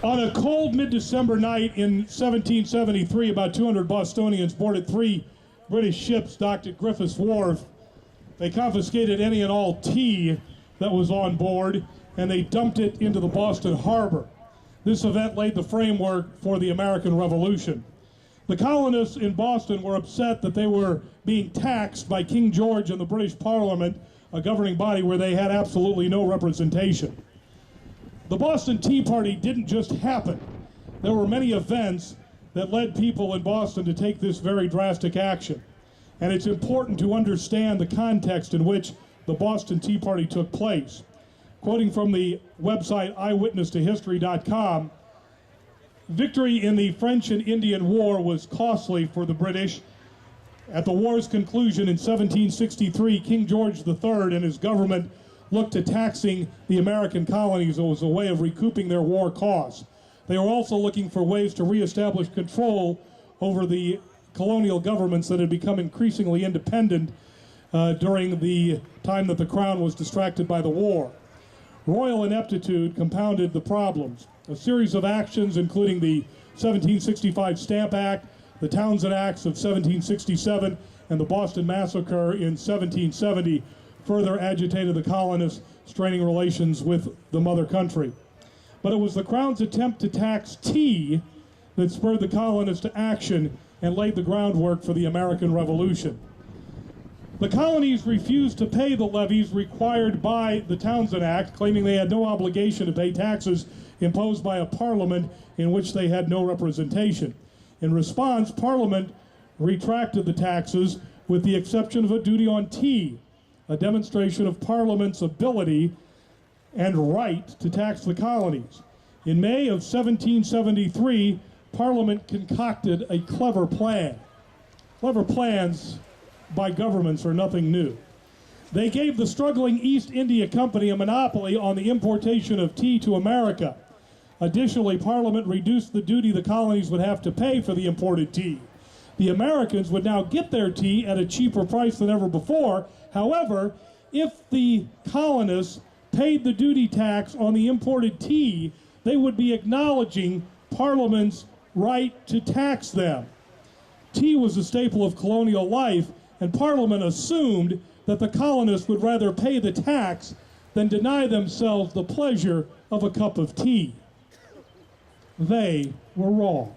On a cold mid-December night in 1773, about 200 Bostonians boarded 3 British ships docked at Griffith's Wharf. They confiscated any and all tea that was on board, and they dumped it into the Boston harbor. This event laid the framework for the American Revolution. The colonists in Boston were upset that they were being taxed by King George and the British Parliament, a governing body where they had absolutely no representation. The Boston Tea Party didn't just happen. There were many events that led people in Boston to take this very drastic action. And it's important to understand the context in which the Boston Tea Party took place. Quoting from the website eyewitnesstohistory.com, victory in the French and Indian War was costly for the British. At the war's conclusion in 1763, King George III and his government looked to taxing the American colonies as a way of recouping their war costs. They were also looking for ways to reestablish control over the colonial governments that had become increasingly independent during the time that the crown was distracted by the war. Royal ineptitude compounded the problems. A series of actions, including the 1765 Stamp Act, the Townshend Acts of 1767, and the Boston Massacre in 1770, further agitated the colonists, straining relations with the mother country. But it was the Crown's attempt to tax tea that spurred the colonists to action and laid the groundwork for the American Revolution. The colonies refused to pay the levies required by the Townshend Act, claiming they had no obligation to pay taxes imposed by a parliament in which they had no representation. In response, Parliament retracted the taxes with the exception of a duty on tea, a demonstration of Parliament's ability and right to tax the colonies. In May of 1773, Parliament concocted a clever plan. Clever plans by governments are nothing new. They gave the struggling East India Company a monopoly on the importation of tea to America. Additionally, Parliament reduced the duty the colonies would have to pay for the imported tea. The Americans would now get their tea at a cheaper price than ever before. However, if the colonists paid the duty tax on the imported tea, they would be acknowledging Parliament's right to tax them. Tea was a staple of colonial life, and Parliament assumed that the colonists would rather pay the tax than deny themselves the pleasure of a cup of tea. They were wrong.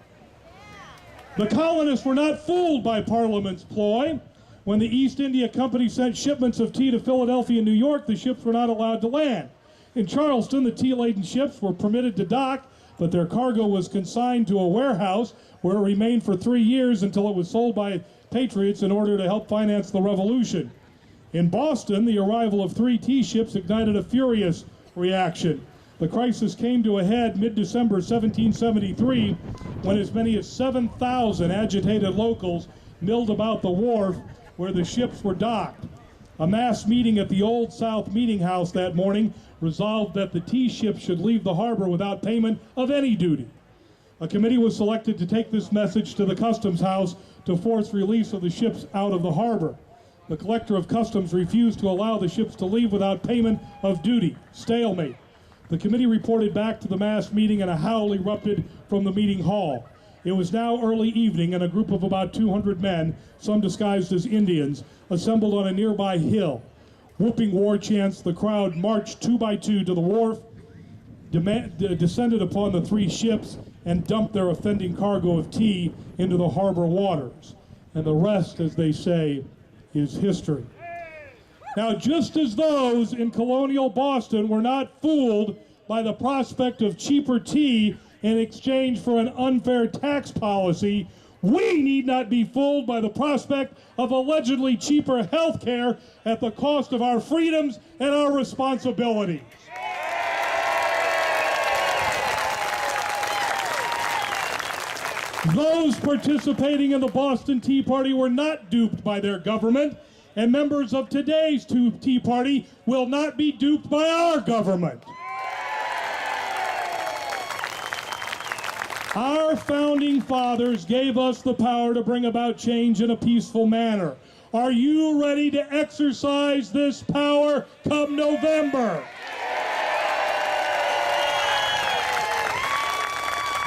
The colonists were not fooled by Parliament's ploy. When the East India Company sent shipments of tea to Philadelphia and New York, the ships were not allowed to land. In Charleston, the tea-laden ships were permitted to dock, but their cargo was consigned to a warehouse where it remained for 3 years until it was sold by patriots in order to help finance the Revolution. In Boston, the arrival of 3 tea ships ignited a furious reaction. The crisis came to a head mid-December 1773 when as many as 7,000 agitated locals milled about the wharf where the ships were docked. A mass meeting at the Old South Meeting House that morning resolved that the tea ships should leave the harbor without payment of any duty. A committee was selected to take this message to the Customs House to force release of the ships out of the harbor. The Collector of Customs refused to allow the ships to leave without payment of duty. Stalemate. The committee reported back to the mass meeting and a howl erupted from the meeting hall. It was now early evening and a group of about 200 men, some disguised as Indians, assembled on a nearby hill. Whooping war chants, the crowd marched 2 by 2 to the wharf, descended upon the 3 ships, and dumped their offending cargo of tea into the harbor waters. And the rest, as they say, is history. Now, just as those in colonial Boston were not fooled by the prospect of cheaper tea in exchange for an unfair tax policy, we need not be fooled by the prospect of allegedly cheaper health care at the cost of our freedoms and our responsibilities. Those participating in the Boston Tea Party were not duped by their government, and members of today's Tea Party will not be duped by our government. Our founding fathers gave us the power to bring about change in a peaceful manner. Are you ready to exercise this power come November?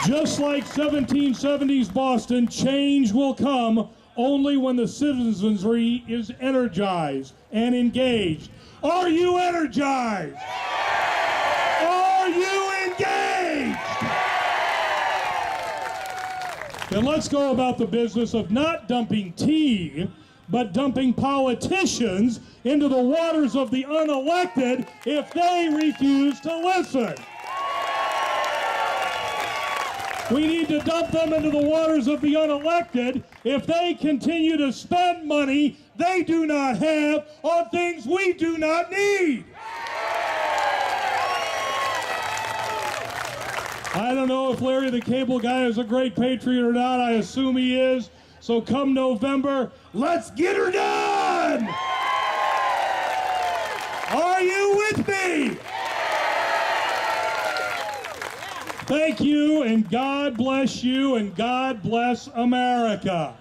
Just like 1770s Boston, change will come only when the citizenry is energized and engaged. Are you energized? Are you engaged? Then let's go about the business of not dumping tea, but dumping politicians into the waters of the unelected if they refuse to listen. We need to dump them into the waters of the unelected if they continue to spend money they do not have on things we do not need. I don't know if Larry the Cable Guy is a great patriot or not. I assume he is. So come November, let's get her done! Are you with me? Thank you, and God bless you, and God bless America.